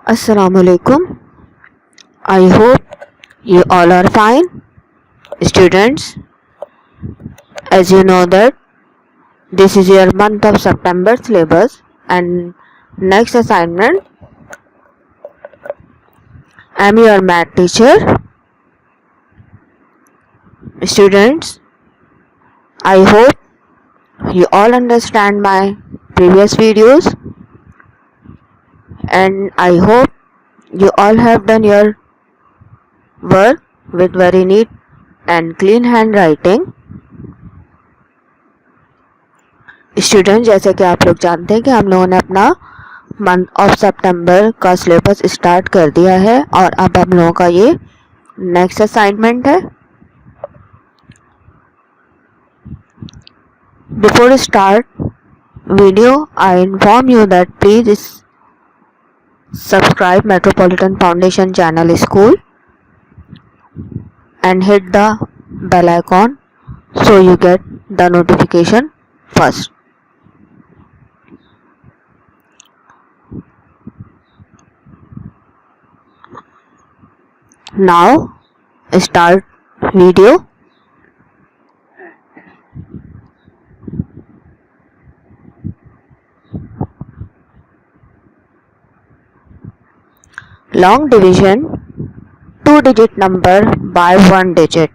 Assalamualaikum. I hope you all are fine. Students, as you know that this is your month of September syllabus and next assignment. I am your math teacher. Students, I hope you all understand my previous videos and I hope you all have done your work with very neat and clean handwriting. Student, जैसे कि आप लोग जानते हैं कि हम लोगों ने अपना मंथ ऑफ सितंबर का सिलेबस स्टार्ट कर दिया है और अब हम लोगों का ये नेक्स्ट असाइनमेंट है. Before start video I inform you that please subscribe metropolitan foundation channel school and hit the bell icon so you get the notification first. Now start video. Long division 2 digit number by 1 digit.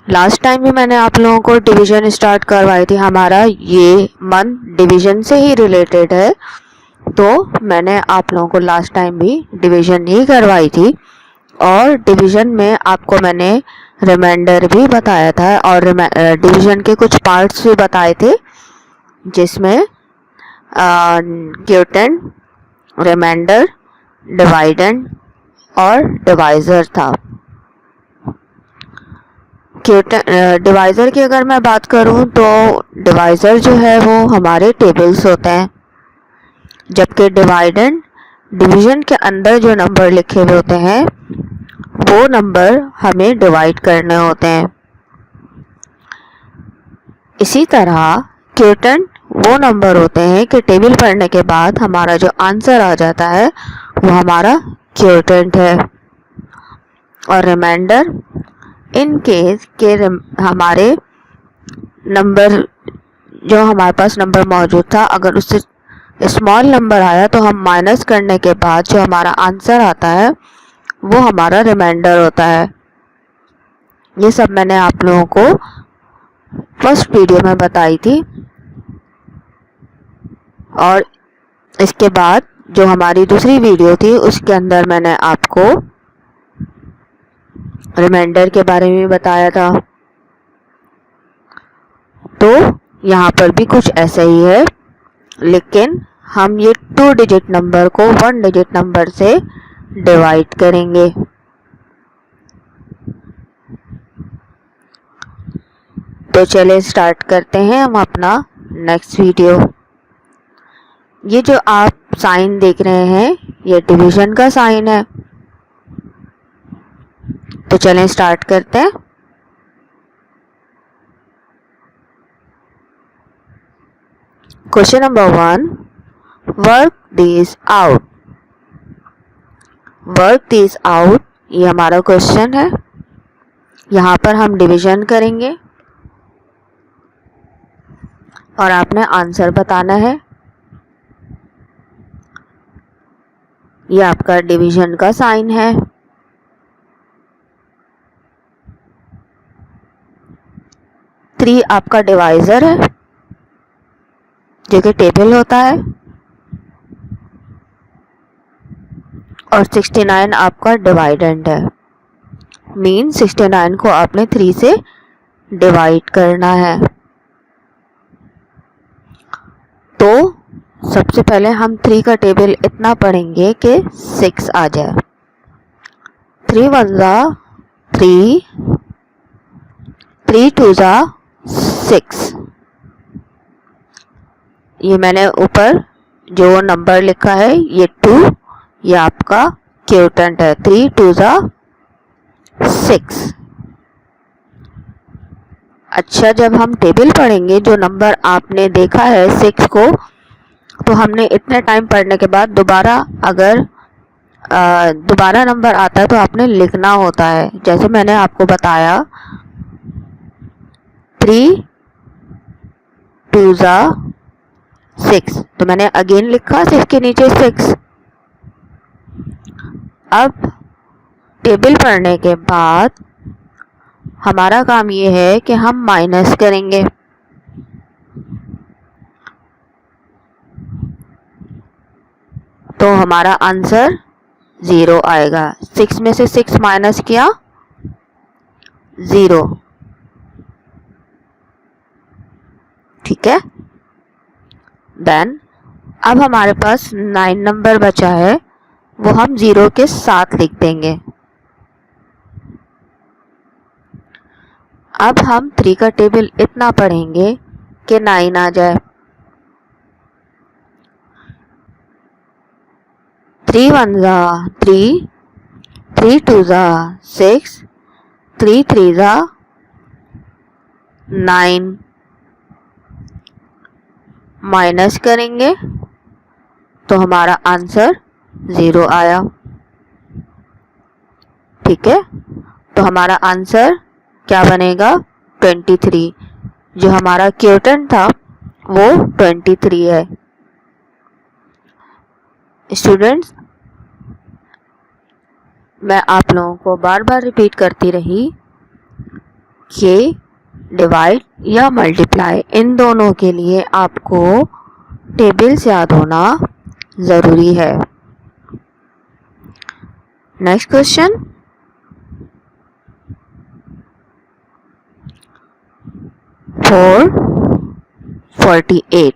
Last time भी मैंने आप लोगों को division start करवाई थी. हमारा ये month division से ही रिलेटेड है, तो मैंने आप लोगों को लास्ट टाइम भी डिवीजन ही करवाई थी और डिवीजन में आपको मैंने रिमाइंडर भी बताया था और डिवीजन के कुछ पार्ट्स भी बताए थे जिसमें क्वोटिएंट, रिमाइंडर, डिवाइडेंड और डिवाइज़र था. डिवाइज़र की अगर मैं बात करूं तो डिवाइज़र जो है वो हमारे टेबल्स होते हैं, जबकि डिवाइडेंड डिवीजन के अंदर जो नंबर लिखे हुए होते हैं वो नंबर हमें डिवाइड करने होते हैं. इसी तरह क्वोटिएंट वो नंबर होते हैं कि टेबल पढ़ने के बाद हमारा जो आंसर आ जाता है वो हमारा क्वोटिएंट है. और रिमाइंडर इन केस के हमारे नंबर जो हमारे पास नंबर मौजूद था अगर उससे स्मॉल नंबर आया तो हम माइनस करने के बाद जो हमारा आंसर आता है वो हमारा रिमाइंडर होता है. ये सब मैंने आप लोगों को फर्स्ट वीडियो में बताई थी और इसके बाद जो हमारी दूसरी वीडियो थी उसके अंदर मैंने आपको रिमाइंडर के बारे में बताया था. तो यहाँ पर भी कुछ ऐसा ही है, लेकिन हम ये 2 डिजिट नंबर को 1 डिजिट नंबर से डिवाइड करेंगे. तो चलिए स्टार्ट करते हैं हम अपना नेक्स्ट वीडियो. ये जो आप साइन देख रहे हैं ये डिवीजन का साइन है. तो चलें स्टार्ट करते हैं. Question number 1, work this out. Work this out ये हमारा क्वेश्चन है. यहाँ पर हम डिवीजन करेंगे और आपने आंसर बताना है. ये आपका डिवीजन का साइन है. थ्री आपका डिवाइज़र है जो कि टेबल होता है और 69 आपका डिवाइडेंड है. मीन 69 को आपने 3 से डिवाइड करना है. तो सबसे पहले हम 3 का टेबल इतना पढ़ेंगे कि 6 आ जाए. 3 1 जा 3, 3 2 जा 6. ये मैंने ऊपर जो नंबर लिखा है ये 2 ये आपका क्वोटिएंट है. 3 2 जा 6. अच्छा, जब हम टेबल पढ़ेंगे जो नंबर आपने देखा है 6 को तो हमने इतने टाइम पढ़ने के बाद दोबारा अगर दोबारा नंबर आता है तो आपने लिखना होता है। जैसे मैंने आपको बताया 3 2 ज़ा 6, तो मैंने अगेन लिखा 6 के नीचे 6। अब टेबल पढ़ने के बाद हमारा काम ये है कि हम माइनस करेंगे। तो हमारा आंसर 0 आएगा। 6 में से 6 माइनस किया 0, ठीक है। देन अब हमारे पास 9 नंबर बचा है, वो हम 0 के साथ लिख देंगे। अब हम 3 का टेबल इतना पढ़ेंगे कि 9 आ जाए। 3 1 ज़ा 3, 3 2 ज़ा 6, 3 3 ज़ा 9। माइनस करेंगे तो हमारा आंसर 0 आया, ठीक है। तो हमारा आंसर क्या बनेगा 23। जो हमारा क्वोटिएंट था वो 23 है। स्टूडेंट्स, मैं आप लोगों को बार बार रिपीट करती रही कि डिवाइड या मल्टीप्लाई इन दोनों के लिए आपको टेबल्स याद होना ज़रूरी है। Next question, 48।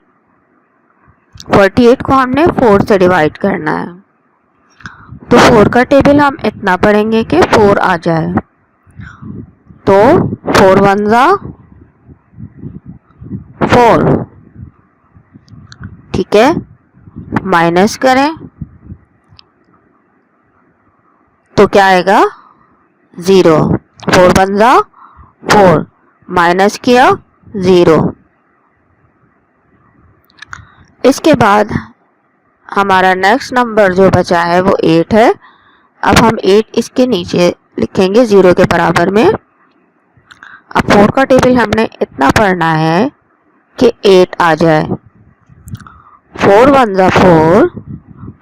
48 को हमने 4 से डिवाइड करना है। तो 4 का टेबल हम इतना पढ़ेंगे कि 4 आ जाए। तो 4 1 ज़ा 4, ठीक है। माइनस करें तो क्या आएगा 0। 4 1 ज़ा 4, माइनस किया 0। इसके बाद हमारा नेक्स्ट नंबर जो बचा है वो 8 है। अब हम 8 इसके नीचे लिखेंगे 0 के बराबर में। अब 4 का टेबल हमने इतना पढ़ना है कि 8 आ जाए। 4 1 ज़ा 4,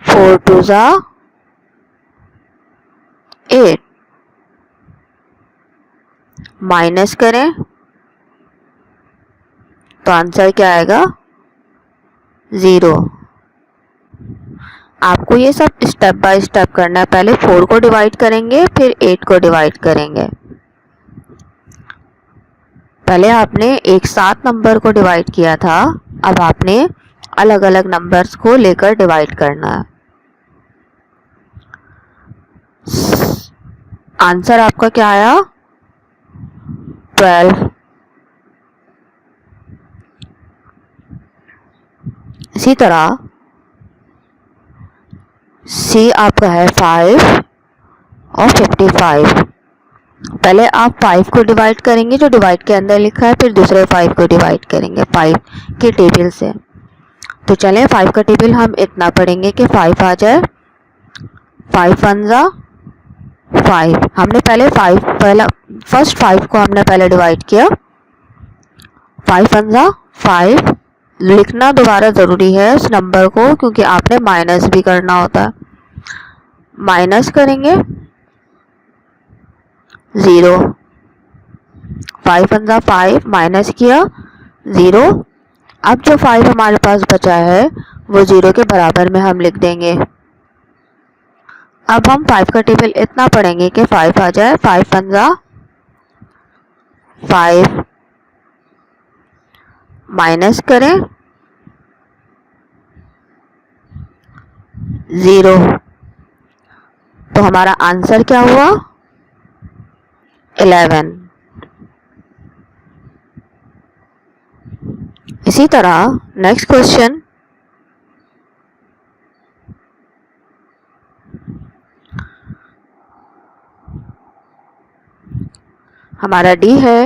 4 2 ज़ा 8। माइनस करें तो आंसर क्या आएगा 0। आपको ये सब स्टेप बाय स्टेप करना है। पहले 4 को डिवाइड करेंगे, फिर 8 को डिवाइड करेंगे। पहले आपने एक साथ नंबर को डिवाइड किया था, अब आपने अलग अलग नंबर्स को लेकर डिवाइड करना है। आंसर आपका क्या आया 12। इसी तरह सी आपका है 5 और 55। पहले आप 5 को डिवाइड करेंगे जो डिवाइड के अंदर लिखा है, फिर दूसरे 5 को डिवाइड करेंगे 5 के टेबल से। तो चलें 5 का टेबल हम इतना पढ़ेंगे कि 5 आ जाए। 5 1 ज़ा 5, हमने पहले फर्स्ट 5 को हमने पहले डिवाइड किया। 5 1 ज़ा 5, लिखना दोबारा ज़रूरी है इस नंबर को, क्योंकि आपने माइनस भी करना होता है। माइनस करेंगे 0। 5 1 ज़ा 5, माइनस किया 0। अब जो 5 हमारे पास बचा है वो 0 के बराबर में हम लिख देंगे। अब हम 5 का टेबल इतना पढ़ेंगे कि 5 आ जाए। 5 1 ज़ा 5, माइनस करें 0। तो हमारा आंसर क्या हुआ 11। इसी तरह नेक्स्ट क्वेश्चन, हमारा डी है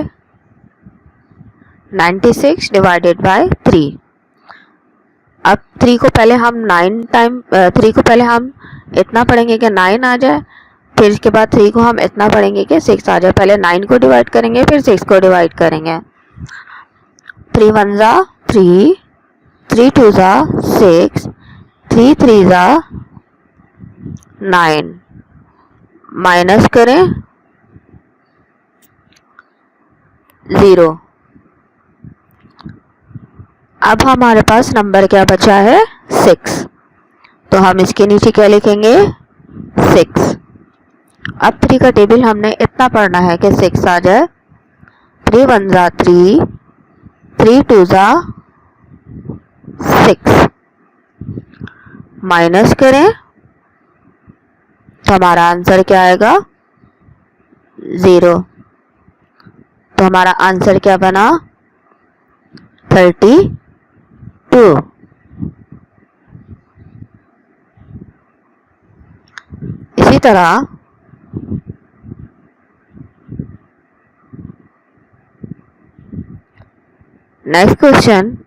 96 डिवाइडेड बाय 3। अब 3 को पहले हम 3 को पहले हम इतना पढ़ेंगे कि 9 आ जाए, फिर इसके बाद 3 को हम इतना पढ़ेंगे कि 6 आ जाए। पहले 9 को डिवाइड करेंगे, फिर 6 को डिवाइड करेंगे। 3 1 जा 3, 3 2 जा 6, 3 3 जा 9, माइनस करें 0। अब हमारे पास नंबर क्या बचा है 6, तो हम इसके नीचे क्या लिखेंगे 6। अब 3 का टेबल हमने इतना पढ़ना है कि 6 आ जाए। 3 1 जा 3, 3 2 जा 6, माइनस करें तो हमारा आंसर क्या आएगा 0। तो हमारा आंसर क्या बना 32। इसी तरह नेक्स्ट क्वेश्चन,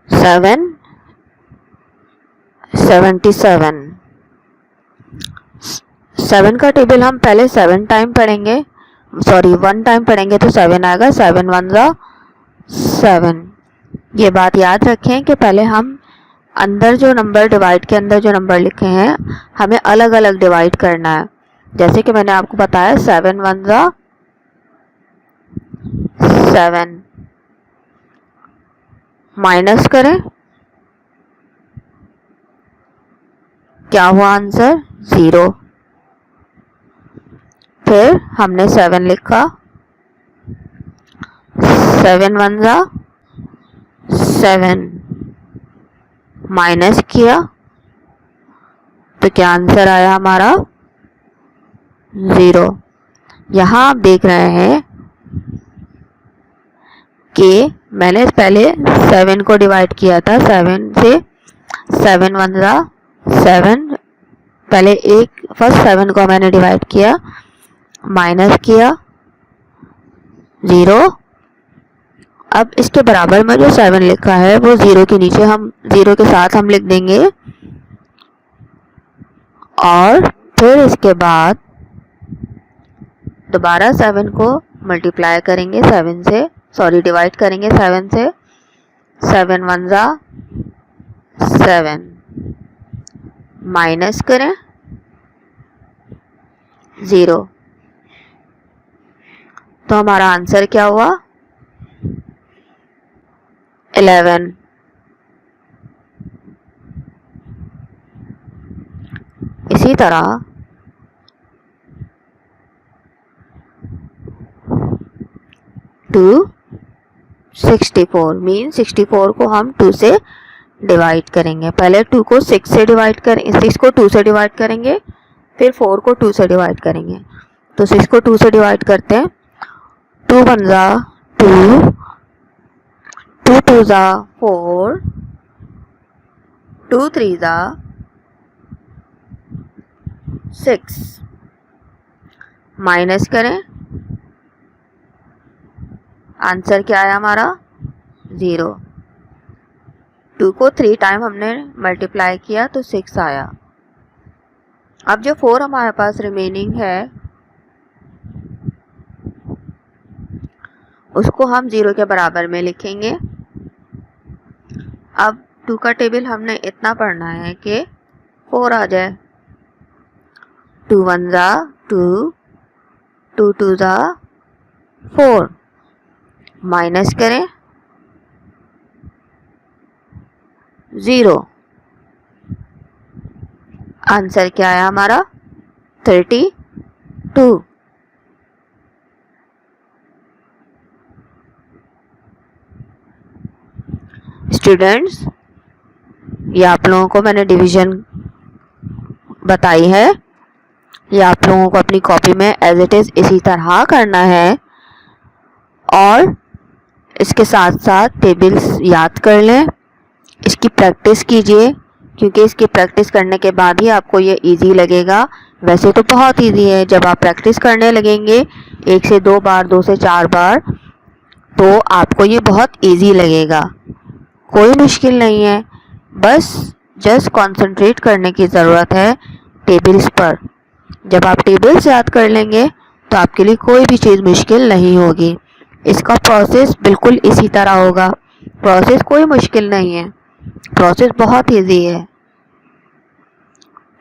77। 7 का टेबल हम पहले 7 टाइम पढ़ेंगे, 1 टाइम पढ़ेंगे तो 7 आएगा। 7 1 जा 7। ये बात याद रखें कि पहले हम अंदर जो नंबर डिवाइड के अंदर जो नंबर लिखे हैं हमें अलग अलग डिवाइड करना है। जैसे कि मैंने आपको बताया 7 1 जा 7, माइनस करें क्या हुआ आंसर 0। फिर हमने 7 लिखा, 7 1 जा 7, माइनस किया तो क्या आंसर आया हमारा 0। यहाँ आप देख रहे हैं कि मैंने पहले 7 को डिवाइड किया था 7 से। 7 1 जा 7, पहले फर्स्ट 7 को मैंने डिवाइड किया, माइनस किया 0। अब इसके बराबर में जो 7 लिखा है वो 0 के नीचे हम 0 के साथ हम लिख देंगे, और फिर इसके बाद दोबारा 7 को मल्टीप्लाई करेंगे 7 से, डिवाइड करेंगे 7 से। 7 1 जा 7, माइनस करें 0। तो हमारा आंसर क्या हुआ 11। इसी तरह 64 मीन 64 को हम 2 से डिवाइड करेंगे। पहले 2 को 6 से डिवाइड करेंगे, 6 को 2 से डिवाइड करेंगे, फिर 4 को 2 से डिवाइड करेंगे। तो 6 को 2 से डिवाइड करते हैं, 2 1 जा 2, 2 2 जा 4, 2 3 जा 6, माइनस करें आंसर क्या आया हमारा 0। 2 को 3 टाइम हमने मल्टीप्लाई किया तो 6 आया। अब जो 4 हमारे पास रिमेनिंग है उसको हम 0 के बराबर में लिखेंगे। अब 2 का टेबल हमने इतना पढ़ना है कि 4 आ जाए। 2 1 जा 2, 2 2 जा 4, माइनस करें 0। आंसर क्या आया हमारा 32। स्टूडेंट्स, ये आप लोगों को मैंने डिवीजन बताई है, ये आप लोगों को अपनी कॉपी में एज इट इज़ इसी तरह करना है, और इसके साथ साथ टेबल्स याद कर लें, इसकी प्रैक्टिस कीजिए, क्योंकि इसकी प्रैक्टिस करने के बाद ही आपको ये इजी लगेगा। वैसे तो बहुत इजी है, जब आप प्रैक्टिस करने लगेंगे 1 से 2 बार, 2 से 4 बार, तो आपको ये बहुत इजी लगेगा, कोई मुश्किल नहीं है। बस जस्ट कंसंट्रेट करने की ज़रूरत है टेबल्स पर। जब आप टेबल्स याद कर लेंगे तो आपके लिए कोई भी चीज़ मुश्किल नहीं होगी। इसका प्रोसेस बिल्कुल इसी तरह होगा। प्रोसेस कोई मुश्किल नहीं है, प्रोसेस बहुत इजी है।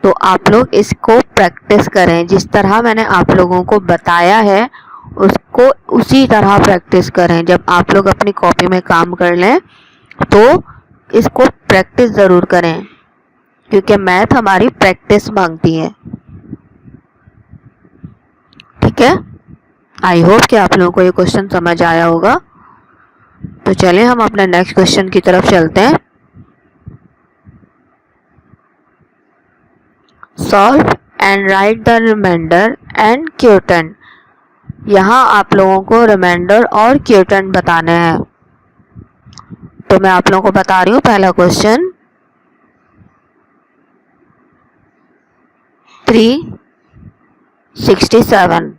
तो आप लोग इसको प्रैक्टिस करें, जिस तरह मैंने आप लोगों को बताया है उसको उसी तरह प्रैक्टिस करें। जब आप लोग अपनी कॉपी में काम कर लें तो इसको प्रैक्टिस ज़रूर करें, क्योंकि मैथ हमारी प्रैक्टिस मांगती है। ठीक है, आई होप कि आप लोगों को ये क्वेश्चन समझ आया होगा। तो चलिए हम अपने नेक्स्ट क्वेश्चन की तरफ चलते हैं। Solve and write the remainder and quotient. यहाँ आप लोगों को रिमाइंडर और क्वोटिएंट बताने हैं। तो मैं आप लोगों को बता रही हूँ पहला क्वेश्चन 367।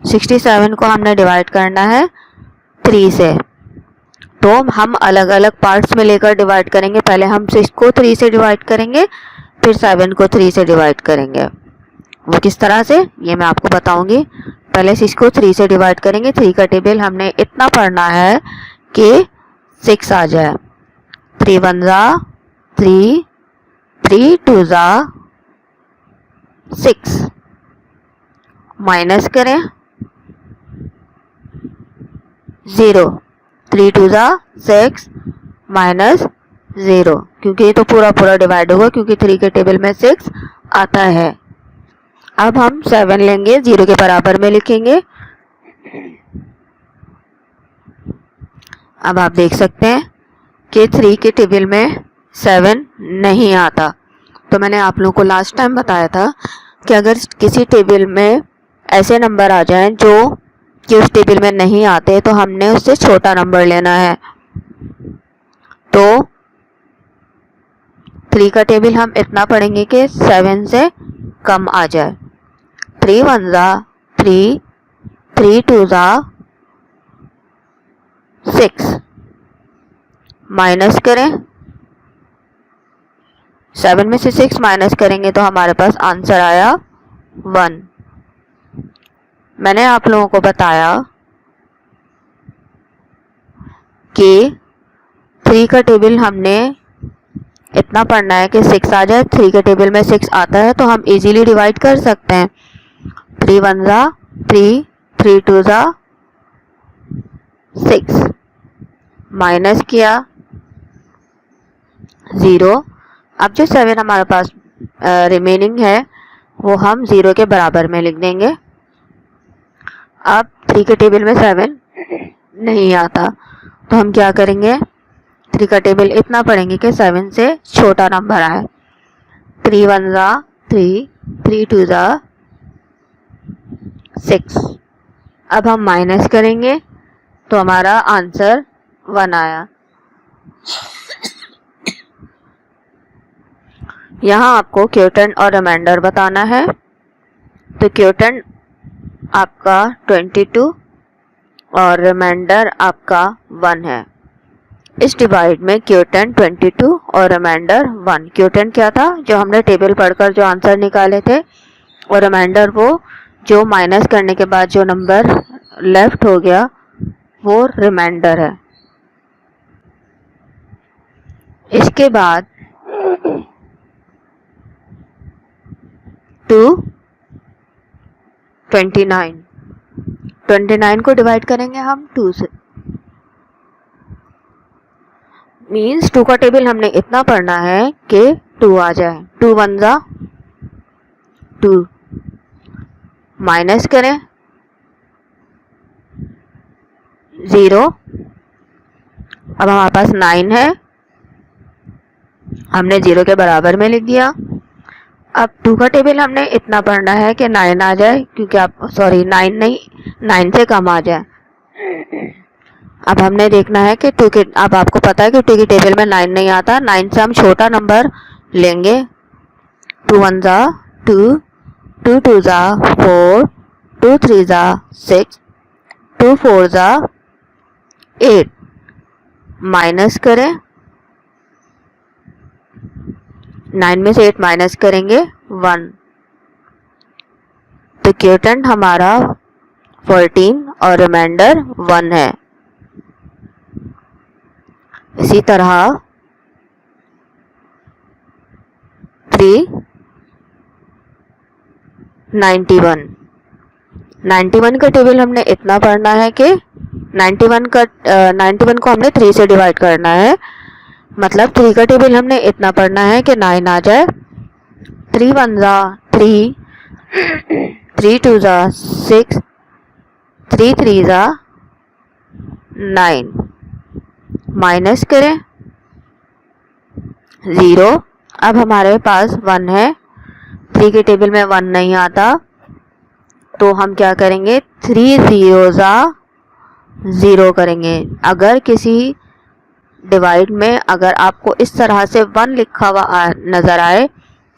67 को हमने डिवाइड करना है 3 से। तो हम अलग अलग पार्ट्स में लेकर डिवाइड करेंगे। पहले हम 6 को 3 से डिवाइड करेंगे, फिर 7 को 3 से डिवाइड करेंगे। वो किस तरह से ये मैं आपको बताऊंगी। पहले 6 को 3 से डिवाइड करेंगे। 3 का टेबल हमने इतना पढ़ना है कि 6 आ जाए। 3 1 जा 3, 3 2 जा 6। माइनस करें 0, 3 2 जा 6 माइनस 0, क्योंकि ये तो पूरा पूरा डिवाइड होगा, क्योंकि 3 के टेबल में 6 आता है। अब हम 7 लेंगे, 0 के बराबर में लिखेंगे। अब आप देख सकते हैं कि 3 के टेबल में 7 नहीं आता। तो मैंने आप लोगों को लास्ट टाइम बताया था कि अगर किसी टेबल में ऐसे नंबर आ जाएं जो कि उस टेबल में नहीं आते, तो हमने उससे छोटा नंबर लेना है। तो 3 का टेबल हम इतना पढ़ेंगे कि 7 से कम आ जाए। 3 1 जा 3, 3 2 जा 6। माइनस करें 7 में से 6 माइनस करेंगे तो हमारे पास आंसर आया 1। मैंने आप लोगों को बताया कि 3 का टेबल हमने इतना पढ़ना है कि 6 आ जाए। 3 के टेबल में 6 आता है तो हम इजीली डिवाइड कर सकते हैं। 3 1 जा 3, 3 2 जा 6। माइनस किया 0। अब जो 7 हमारे पास रिमेनिंग है वो हम 0 के बराबर में लिख देंगे। अब 3 के टेबल में 7 नहीं आता तो हम क्या करेंगे, 3 का टेबल इतना पढ़ेंगे कि 7 से छोटा नंबर आए। 3 1 जा 3, 3 2 जा 6। अब हम माइनस करेंगे तो हमारा आंसर 1 आया। यहाँ आपको क्वोटिएंट और रिमाइंडर बताना है। तो क्वोटिएंट आपका 22 और रिमाइंडर आपका 1 है। इस डिवाइड में क्वोटिएंट 22 और रिमाइंडर 1। क्वोटिएंट क्या था, जो हमने टेबल पढ़कर जो आंसर निकाले थे, और रिमाइंडर वो जो माइनस करने के बाद जो नंबर लेफ्ट हो गया वो रिमाइंडर है। इसके बाद 29 को डिवाइड करेंगे हम 2 से। मीन्स 2 का टेबल हमने इतना पढ़ना है कि 2 आ जाए। 2 1 जा 2। माइनस करें 0। अब हमारे पास 9 है, हमने 0 के बराबर में लिख दिया। अब 2 का टेबल हमने इतना पढ़ना है कि 9 आ जाए, क्योंकि आप 9 नहीं 9 से कम आ जाए। अब हमने देखना है कि 2 के, अब आपको पता है कि 2 के टेबल में 9 नहीं आता। 9 से हम छोटा नंबर लेंगे। 2 1 जा 2, 2 2 जा 4, 2 3 जा 6, 2 4 जा 8 माइनस करें, 9 में से 8 माइनस करेंगे 1, तो क्वोटिएंट हमारा 14 और रिमाइंडर 1 है। इसी तरह 91 का टेबल हमने इतना पढ़ना है कि 91 को हमने 3 से डिवाइड करना है, मतलब 3 का टेबल हमने इतना पढ़ना है कि 9 आ जाए, 3 1 जा 3, 3 2 जा 6, 3 3 जा 9, माइनस करें 0। अब हमारे पास 1 है, 3 के टेबल में 1 नहीं आता, तो हम क्या करेंगे, 3 0 जा 0 करेंगे। अगर किसी डिवाइड में अगर आपको इस तरह से 1 लिखा हुआ नज़र आए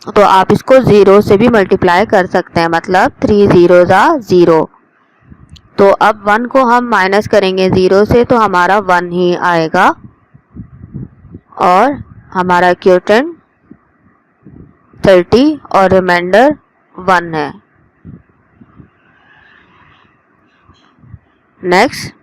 तो आप इसको 0 से भी मल्टीप्लाई कर सकते हैं, मतलब 3 0 जा 0। तो अब 1 को हम माइनस करेंगे 0 से तो हमारा 1 ही आएगा और हमारा क्वोटिएंट 30 और रिमाइंडर 1 है। नेक्स्ट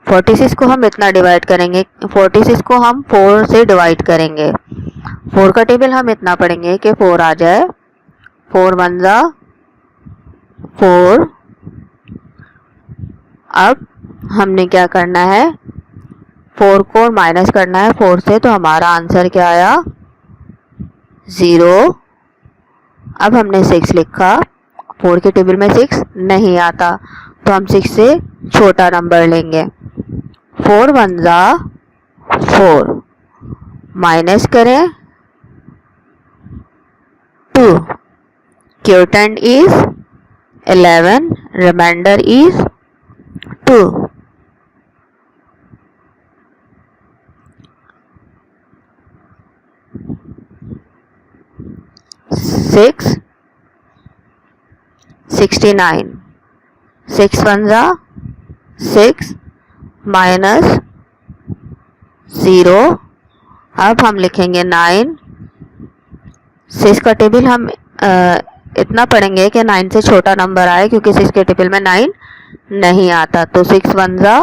46 को हम इतना डिवाइड करेंगे, 46 को हम 4 से डिवाइड करेंगे। 4 का टेबल हम इतना पढ़ेंगे कि 4 आ जाए, 4 1 जा 4। अब हमने क्या करना है, 4 को माइनस करना है 4 से, तो हमारा आंसर क्या आया 0। अब हमने 6 लिखा, 4 के टेबल में 6 नहीं आता, तो हम 6 से छोटा नंबर लेंगे, 4 1 जा 4, माइनस करें 2, क्वोटिएंट इज 11, रिमाइंडर इज 2। 6 69, 6 1 जा 6, माइनस 0। अब हम लिखेंगे 9, 6 का टेबल हम इतना पढ़ेंगे कि 9 से छोटा नंबर आए, क्योंकि 6 के टेबल में 9 नहीं आता, तो 6 1 जा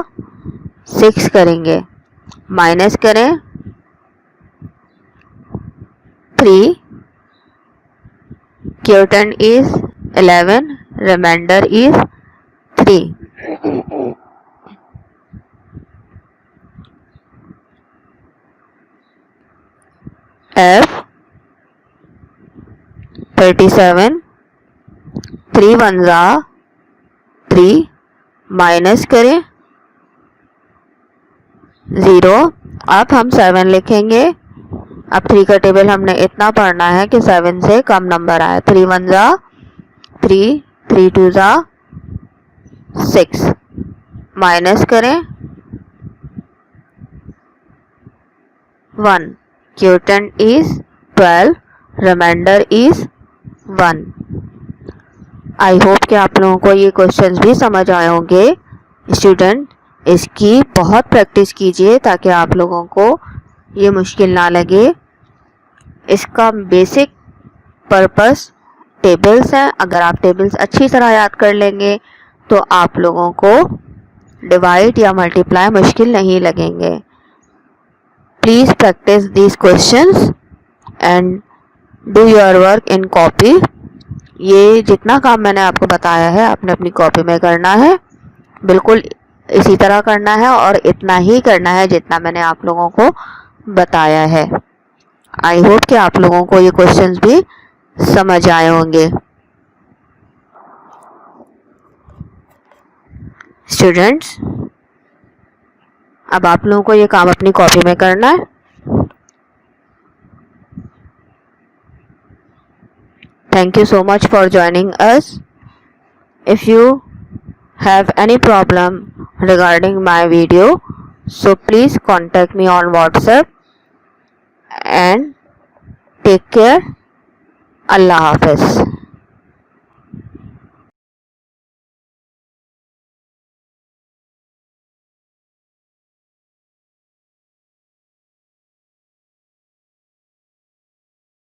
6 करेंगे, माइनस करें 3, quotient is 11, remainder is 3। F 37, 3 1 जा 3, माइनस करें 0। अब हम 7 लिखेंगे, अब 3 का टेबल हमने इतना पढ़ना है कि 7 से कम नंबर आए, 3 1 जा 3, 3 2 जा 6, माइनस करें 1, quotient is 12, remainder is 1। I hope कि आप लोगों को ये क्वेश्चंस भी समझ आए होंगे। स्टूडेंट, इसकी बहुत प्रैक्टिस कीजिए ताकि आप लोगों को ये मुश्किल ना लगे। इसका बेसिक पर्पस टेबल्स हैं। अगर आप टेबल्स अच्छी तरह याद कर लेंगे तो आप लोगों को डिवाइड या मल्टीप्लाई मुश्किल नहीं लगेंगे। Please practice these questions and do your work in copy. ये जितना काम मैंने आपको बताया है आपने अपनी कॉपी में करना है, बिल्कुल इसी तरह करना है और इतना ही करना है जितना मैंने आप लोगों को बताया है। आई होप कि आप लोगों को ये क्वेश्चंस भी समझ आए होंगे। स्टूडेंट्स, अब आप लोगों को ये काम अपनी कॉपी में करना है। Thank you so much for joining us. If you have any problem regarding my video, so please contact me on WhatsApp and take care. अल्लाह हाफिज़।